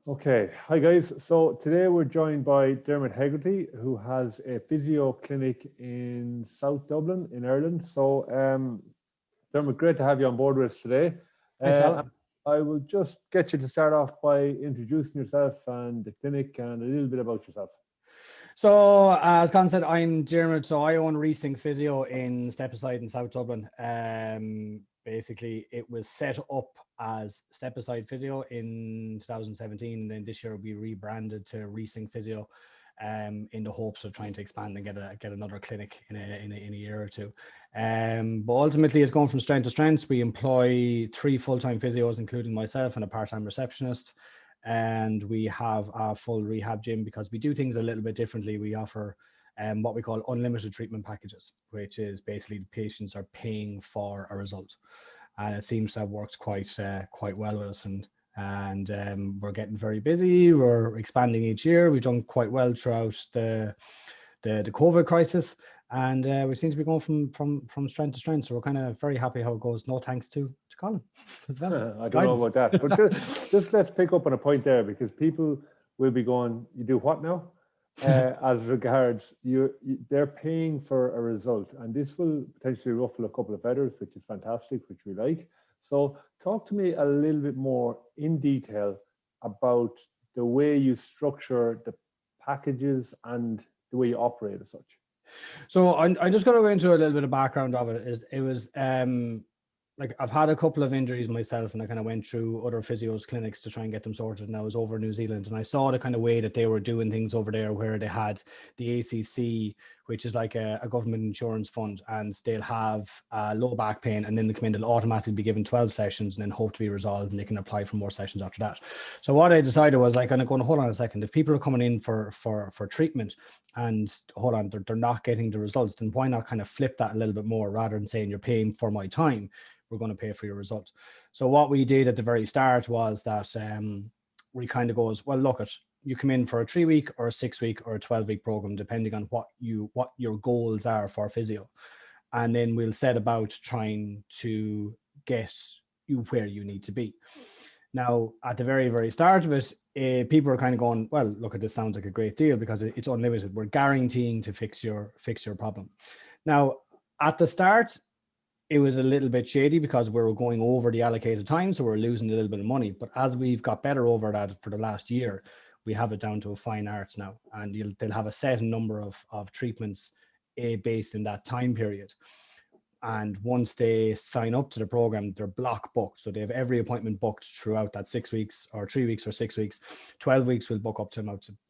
Okay, hi guys. So today we're joined by Diarmuid Hegarty, who has a physio clinic in South Dublin in Ireland. So Diarmuid, great to have you on board with us today. Thanks, Uh, Alan. I will just get you to start off by introducing yourself and the clinic and a little bit about yourself. So, as Colin said, I'm Diarmuid. So I own Resync Physio in Stepaside in South Dublin. Basically, it was set up as Stepaside Physio in 2017, and then this year we rebranded to Resync Physio, in the hopes of trying to expand and get another clinic in a year or two. But ultimately, it's going from strength to strength. We employ 3 full-time physios, including myself and a part-time receptionist. And we have a full rehab gym because we do things a little bit differently. We offer what we call unlimited treatment packages, which is basically the patients are paying for a result, and it seems to have worked quite well with us. And we're getting very busy. We're expanding each year. We've done quite well throughout the COVID crisis, and we seem to be going from strength to strength. So we're kind of very happy how it goes. No thanks to Colin as well. I don't know about that, but just let's pick up on a point there, because people will be going, you do what now? As regards they're paying for a result, and this will potentially ruffle a couple of feathers, which is fantastic, which we like. So talk to me a little bit more in detail about the way you structure the packages and the way you operate as such. So I'm just going to go into a little bit of background of it. It was like I've had a couple of injuries myself, and I kind of went through other physios clinics to try and get them sorted. And I was over in New Zealand, and I saw the kind of way that they were doing things over there, where they had the ACC, which is like a government insurance fund, and they'll have low back pain, and then they come in, they'll automatically be given 12 sessions and then hope to be resolved, and they can apply for more sessions after that. So what I decided was, like, I'm going to hold on a second. If people are coming in for treatment and hold on, they're not getting the results, then why not kind of flip that a little bit more, rather than saying you're paying for my time, we're going to pay for your result. So what we did at the very start was that we kind of goes, well, look, you come in for a 3-week or a 6-week or a 12-week program, depending on what your goals are for physio. And then we'll set about trying to get you where you need to be. Now, at the very, very start of it, people are kind of going, well, look, this sounds like a great deal because it's unlimited. We're guaranteeing to fix your problem. Now, at the start, it was a little bit shady because we were going over the allocated time, so we're losing a little bit of money. But as we've got better over that for the last year, we have it down to a fine art now, and they'll have a set number of treatments based in that time period. And once they sign up to the program, they're block booked. So they have every appointment booked throughout that 6 weeks or 3 weeks or 6 weeks. 12 weeks will book up to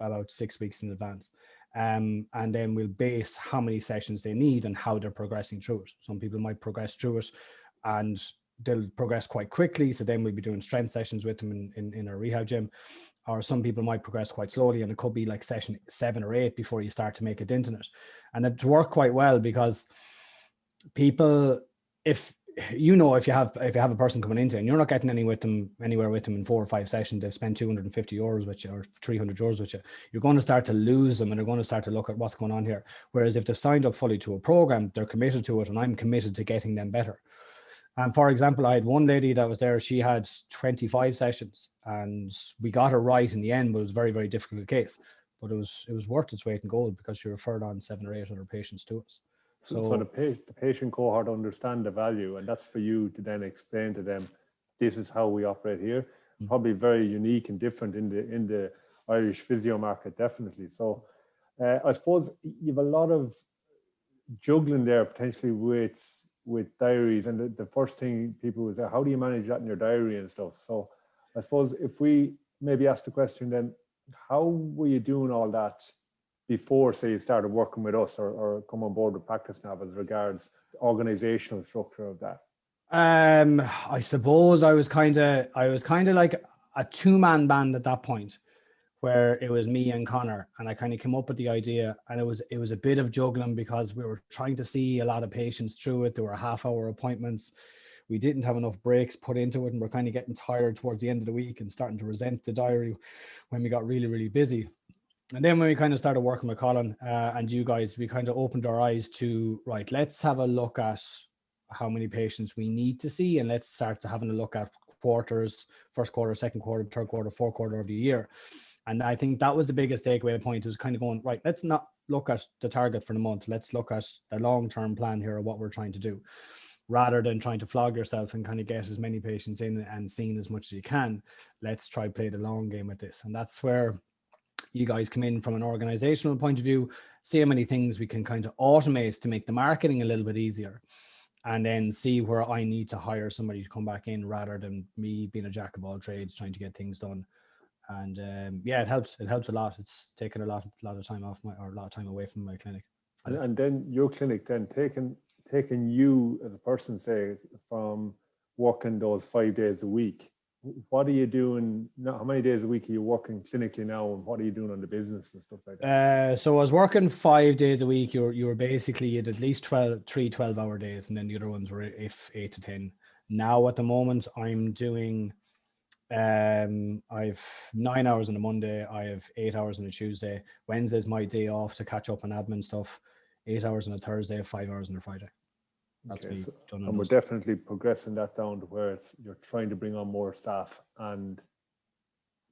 about 6 weeks in advance. And then we'll base how many sessions they need and how they're progressing through it. Some people might progress through it and they'll progress quite quickly. So then we'll be doing strength sessions with them in our rehab gym. Or some people might progress quite slowly, and it could be like session 7 or 8 before you start to make a dent in it. And it worked quite well because people, if you have a person coming into and you're not getting anywhere with them in 4 or 5 sessions, they've spent 250 euros with you or 300 euros with you, you're going to start to lose them, and they're going to start to look at what's going on here. Whereas if they've signed up fully to a program, they're committed to it, and I'm committed to getting them better. And for example, I had one lady that was there, she had 25 sessions and we got her right in the end, but it was a very, very difficult case. But it was worth its weight in gold because she referred on 7 or 8 other patients to us. So the patient cohort understand the value, and that's for you to then explain to them, this is how we operate here. Probably very unique and different in the Irish physio market, definitely. So I suppose you have a lot of juggling there potentially with diaries, and the first thing people would say, how do you manage that in your diary and stuff? So I suppose if we maybe ask the question then, how were you doing all that before, say, you started working with us or come on board with PracticeNav as regards the organizational structure of that? I suppose I was kind of like a 2-man band at that point, where it was me and Connor, and I kind of came up with the idea, and it was a bit of juggling because we were trying to see a lot of patients through it. There were half-hour appointments. We didn't have enough breaks put into it, and we're kind of getting tired towards the end of the week and starting to resent the diary when we got really, really busy. And then when we kind of started working with Colin and you guys, we kind of opened our eyes to, right, let's have a look at how many patients we need to see, and let's start to having a look at quarters, first quarter, second quarter, third quarter, fourth quarter of the year. And I think that was the biggest takeaway point, was kind of going, right, let's not look at the target for the month. Let's look at the long-term plan here of what we're trying to do, rather than trying to flog yourself and kind of get as many patients in and seeing as much as you can. Let's try play the long game with this. And that's where you guys come in from an organizational point of view, see how many things we can kind of automate to make the marketing a little bit easier, and then see where I need to hire somebody to come back in, rather than me being a jack of all trades trying to get things done. And yeah, it helps a lot. It's taken a lot of time off a lot of time away from my clinic. And then your clinic then taking you as a person, say, from working those 5 days a week, what are you doing now? How many days a week are you working clinically now, and what are you doing on the business and stuff like that? So I was working 5 days a week. You were basically at least 12-hour days, and then the other ones were 8 to 10. Now at the moment I'm doing I've 9 hours on a Monday, I have 8 hours on a Tuesday. Wednesday's my day off to catch up on admin stuff. 8 hours on a Thursday, 5 hours on a Friday. That's Okay, me done. and we're definitely progressing that down to where you're trying to bring on more staff and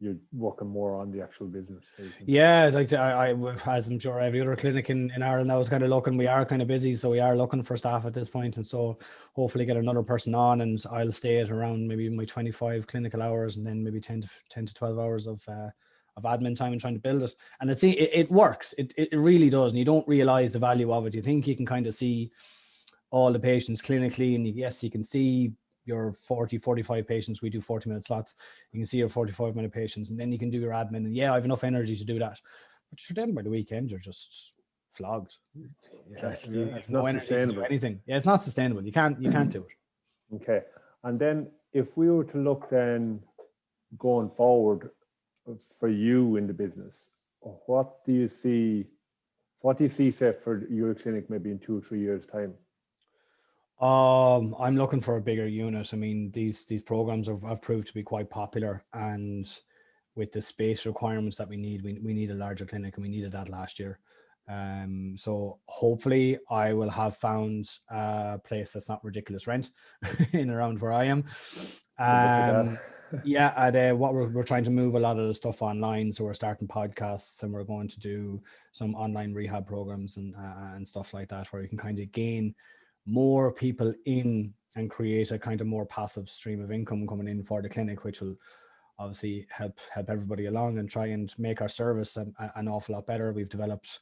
you're working more on the actual business. So yeah, like I, as I'm sure every other clinic in Ireland now is kind of looking, we are kind of busy, so we are looking for staff at this point, and so hopefully get another person on, and I'll stay at around maybe my 25 clinical hours, and then maybe 10 to 12 hours of admin time and trying to build it. And it works. It really does, and you don't realize the value of it. You think you can kind of see all the patients clinically, and yes, you can see your 45 patients. We do 40-minute slots. You can see your 45-minute patients, and then you can do your admin. And yeah, I have enough energy to do that. But for them, by the weekend, you're just flogged. It's not sustainable. Anything. Yeah, it's not sustainable. You can't do it. Okay. And then if we were to look then going forward for you in the business, what do you see, say, for your clinic maybe in 2 or 3 years' time? I'm looking for a bigger unit. I mean, these programs have proved to be quite popular, and with the space requirements that we need a larger clinic, and we needed that last year. So hopefully I will have found a place that's not ridiculous rent in around where I am. Yeah, and what we're trying to move a lot of the stuff online. So we're starting podcasts, and we're going to do some online rehab programs and stuff like that, where you can kind of gain more people in and create a kind of more passive stream of income coming in for the clinic, which will obviously help everybody along and try and make our service an awful lot better. We've developed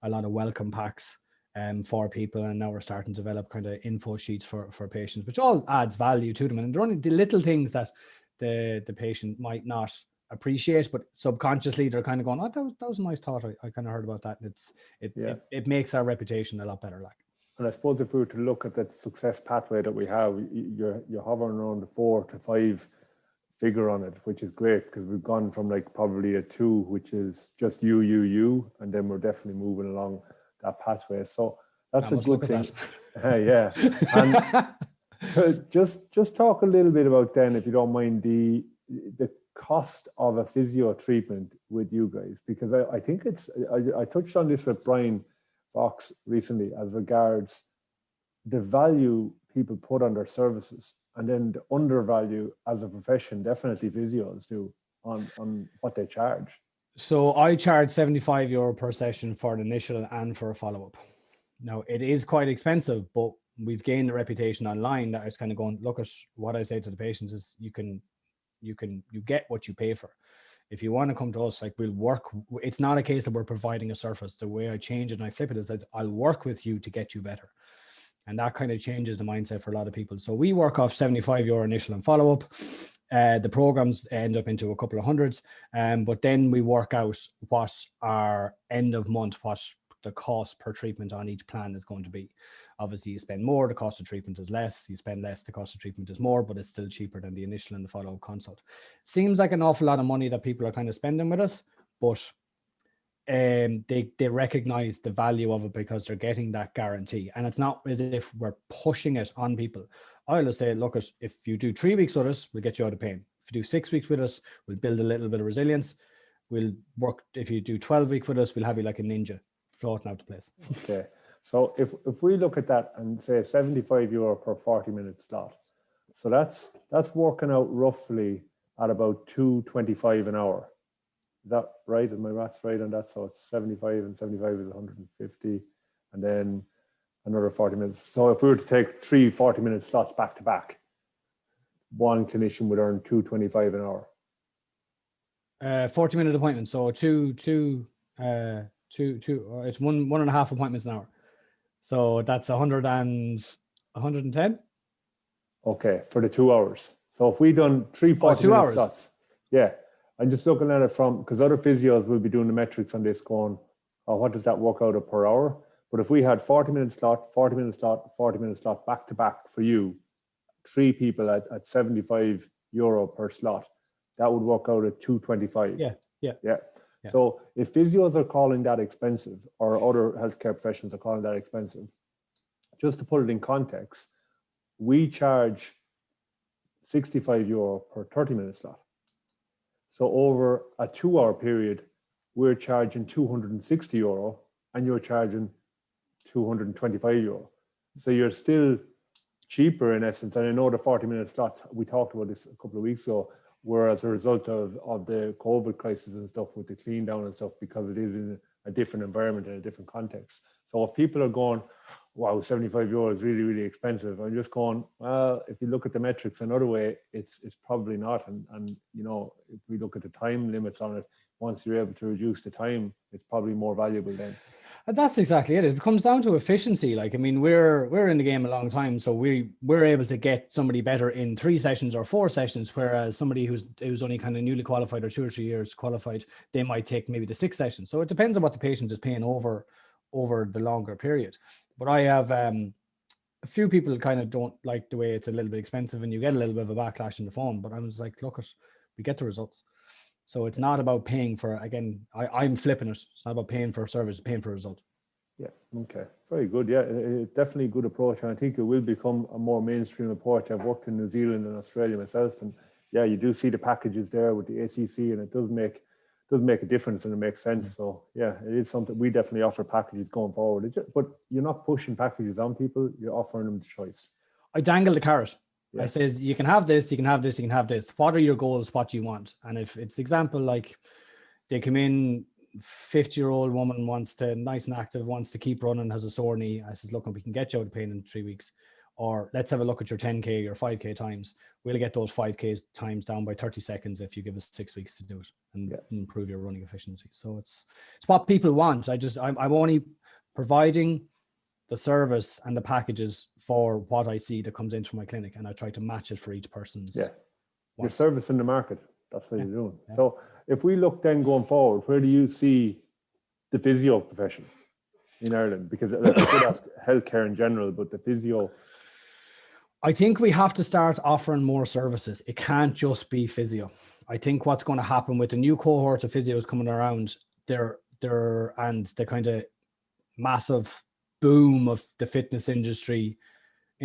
a lot of welcome packs for people, and now we're starting to develop kind of info sheets for patients, which all adds value to them. And they're only the little things that the patient might not appreciate, but subconsciously they're kind of going, oh, that was a nice thought. I kind of heard about that. And it makes our reputation a lot better. Like. And I suppose if we were to look at that success pathway that we have, you're hovering around the 4 to 5 figure on it, which is great, because we've gone from like probably a 2, which is just you, and then we're definitely moving along that pathway. So that's a good thing. Yeah. And so just talk a little bit about then, if you don't mind, the cost of a physio treatment with you guys, because I think I touched on this with Brian Fox recently as regards the value people put on their services, and then the undervalue as a profession, definitely physios do, on what they charge. So I charge €75 per session for an initial and for a follow-up. Now it is quite expensive, but we've gained a reputation online that is kind of going, look at what I say to the patients is you get what you pay for. If you want to come to us, like, we'll work. It's not a case that we're providing a service. The way I change it and I flip it is I'll work with you to get you better. And that kind of changes the mindset for a lot of people. So we work off €75 initial and follow-up. The programs end up into a couple of hundreds. But then we work out what our end of month, what the cost per treatment on each plan is going to be. Obviously, you spend more, the cost of treatment is less. You spend less, the cost of treatment is more, but it's still cheaper than the initial and the follow-up consult. Seems like an awful lot of money that people are kind of spending with us, but they recognize the value of it because they're getting that guarantee. And it's not as if we're pushing it on people. I'll just say, look, if you do 3 weeks with us, we'll get you out of pain. If you do 6 weeks with us, we'll build a little bit of resilience. We'll work. If you do 12 weeks with us, we'll have you like a ninja floating out the place. Okay. So if we look at that and say €75 per 40-minute slot, So that's working out roughly at about 225 an hour. Is that right? Is my maths right on that? So it's 75 and 75 is 150, and then another 40 minutes. So if we were to take 3 40-minute slots back to back, one clinician would earn 225 an hour. 40-minute appointment. So it's 1.5 appointments an hour. So that's 110. Okay, for the 2 hours. So if we done 3 40-minute slots, yeah. I'm just looking at it from, because other physios will be doing the metrics on this going, oh, what does that work out at per hour? But if we had 40-minute slot, 40-minute slot, 40-minute slot back to back for you, 3 people at 75 euro per slot, that would work out at 225. Yeah. So if physios are calling that expensive, or other healthcare professions are calling that expensive, just to put it in context, we charge 65 euro per 30-minute slot. So over a 2-hour period, we're charging 260 euro and you're charging 225 euro. So you're still cheaper in essence. And I know the 40-minute slots, we talked about this a couple of weeks ago, were as a result of the COVID crisis and stuff with the clean down and stuff, because it is in a different environment and a different context. So if people are going, wow, 75 euro is really, really expensive, I'm just going, well, if you look at the metrics another way, it's probably not. And you know, if we look at the time limits on it, once you're able to reduce the time, it's probably more valuable then. And that's exactly it. It comes down to efficiency. Like, I mean, we're in the game a long time, so we're able to get somebody better in 3 sessions or 4 sessions, whereas somebody who's only kind of newly qualified or 2 or 3 years qualified, they might take maybe the 6 sessions. So it depends on what the patient is paying over the longer period. But I have a few people kind of don't like the way it's a little bit expensive, and you get a little bit of a backlash in the phone. But I was like, look, we get the results. So it's not about paying for, again, I'm flipping it. It's not about paying for a service, paying for a result. Yeah, okay. Very good. Yeah, definitely a good approach. And I think it will become a more mainstream approach. I've worked in New Zealand and Australia myself. And yeah, you do see the packages there with the ACC, and it does make a difference, and it makes sense. So yeah, it is something we definitely offer packages going forward. But you're not pushing packages on people, you're offering them the choice. I dangle the carrot. Yeah. I says, you can have this, you can have this, you can have this. What are your goals? What do you want? And if it's example, like they come in, 50-year-old woman wants to, nice and active, wants to keep running, has a sore knee. I says, look, we can get you out of pain in 3 weeks. Or let's have a look at your 10K or 5K times. We'll get those 5K times down by 30 seconds if you give us 6 weeks to do it and improve your running efficiency. So it's what people want. I'm only providing the service and the packages for what I see that comes into my clinic, and I try to match it for each person's. Yeah, your service in the market. That's what you're doing. Yeah. So if we look then going forward, where do you see the physio profession in Ireland? Because I could ask healthcare in general, but the physio. I think we have to start offering more services. It can't just be physio. I think what's going to happen with the new cohort of physios coming around, and the kind of massive boom of the fitness industry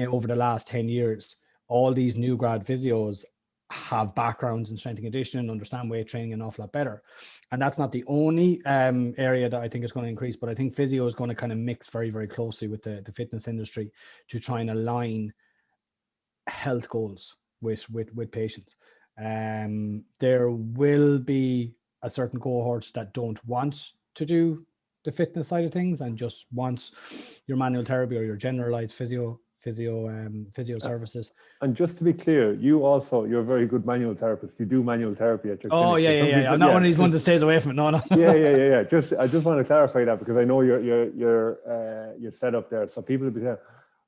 over the last 10 years, all these new grad physios have backgrounds in strength and conditioning, understand weight training an awful lot better. And that's not the only area that I think is going to increase, but I think physio is going to kind of mix very, very closely with the fitness industry to try and align health goals with patients. There will be a certain cohort that don't want to do the fitness side of things and just want your manual therapy or your generalized physio services. And just to be clear, you're a very good manual therapist. You do manual therapy at your clinic. Oh yeah. I'm not one of these ones that stays away from it. No. Yeah. I just want to clarify that, because I know you're set up there. So people will be saying,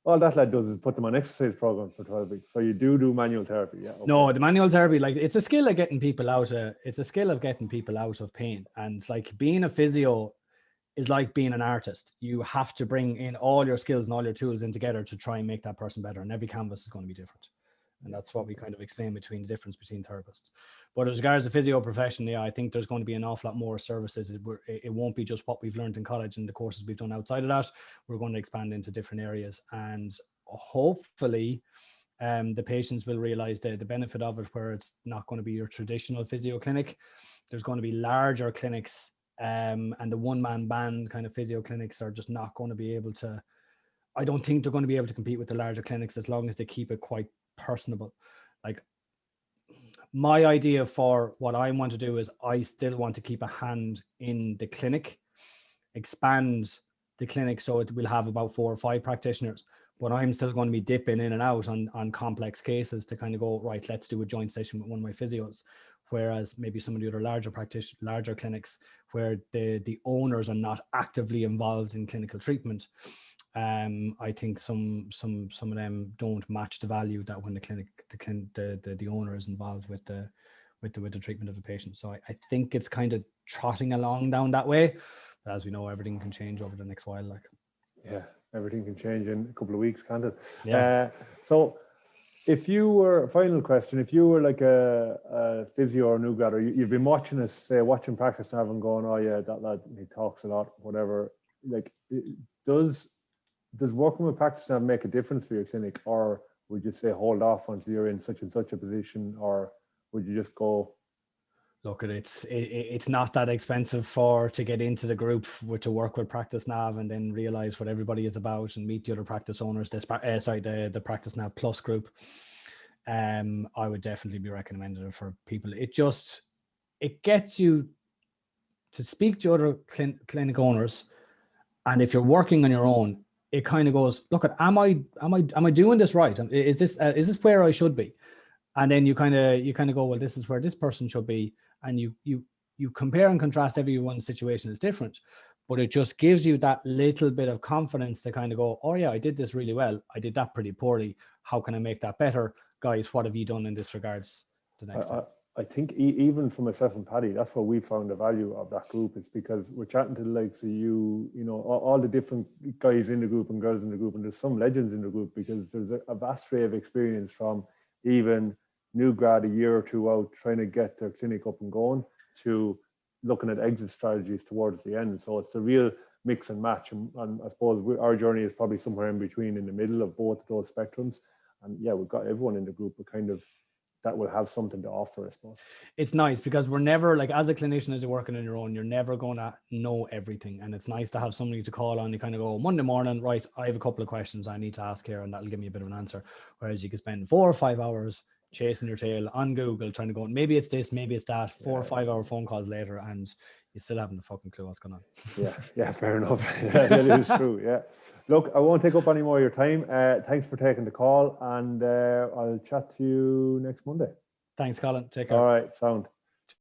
all that lad does is put them on exercise programs for 12 weeks. So you do manual therapy. Yeah. Okay. No, the manual therapy, like, it's a skill of getting people out of pain. And like, being a physio is like being an artist. You have to bring in all your skills and all your tools in together to try and make that person better. And every canvas is going to be different. And that's what we kind of explain between the difference between therapists. But as regards the physio profession, yeah, I think there's going to be an awful lot more services. It won't be just what we've learned in college and the courses we've done outside of that. We're going to expand into different areas, and hopefully the patients will realize the benefit of it, where it's not going to be your traditional physio clinic. There's going to be larger clinics, and the one-man band kind of physio clinics are just not going to be able to, I don't think they're going to be able to compete with the larger clinics, as long as they keep it quite personable. Like, my idea for what I want to do is I still want to keep a hand in the clinic, expand the clinic so it will have about 4 or 5 practitioners, but I'm still going to be dipping in and out on complex cases to kind of go, right, let's do a joint session with one of my physios. Whereas maybe some of the other larger clinics where the owners are not actively involved in clinical treatment, I think some of them don't match the value that when the owner is involved with the treatment of the patient. So I think it's kind of trotting along down that way. But as we know, everything can change over the next while. Like, yeah, everything can change in a couple of weeks, can't it? Yeah. So if you were, final question, if you were like a physio or new grad, or you've been watching us, say, watching PracticeNav and going, oh yeah, that lad, he talks a lot, whatever. Like, does working with PracticeNav make a difference for your clinic, or would you say hold off until you're in such and such a position, or would you just go? Look, it's not that expensive to get into the group to work with PracticeNav and then realize what everybody is about and meet the other practice owners. The PracticeNav Plus group. I would definitely be recommending it for people. It gets you to speak to other clinic owners, and if you're working on your own, it kind of goes, look, am I doing this right? Is this where I should be? And then you kind of go, well, this is where this person should be. And you compare and contrast. Everyone's situation is different, but it just gives you that little bit of confidence to kind of go, oh yeah, I did this really well. I did that pretty poorly. How can I make that better? Guys, what have you done in this regards the next time? I think even for myself and Paddy, that's what we found the value of that group. It's because we're chatting to the likes of you know, all the different guys in the group and girls in the group, and there's some legends in the group, because there's a vast array of experience from even new grad a year or two out trying to get their clinic up and going to looking at exit strategies towards the end. So it's the real mix and match. And I suppose our journey is probably somewhere in between, in the middle of both of those spectrums. And yeah, we've got everyone in the group, but kind of that will have something to offer, I suppose. It's nice because we're never, like, as a clinician, as you're working on your own, you're never going to know everything. And it's nice to have somebody to call on. You kind of go, Monday morning, right, I have a couple of questions I need to ask here, and that'll give me a bit of an answer. Whereas you could spend 4 or 5 hours chasing your tail on Google, trying to go, maybe it's this, maybe it's that, 4 or 5 hour phone calls later, and you still haven't a fucking clue what's going on. Yeah, fair enough. That is true. Yeah. Look, I won't take up any more of your time. Thanks for taking the call, and I'll chat to you next Monday. Thanks, Colin. Take care. All right, sound.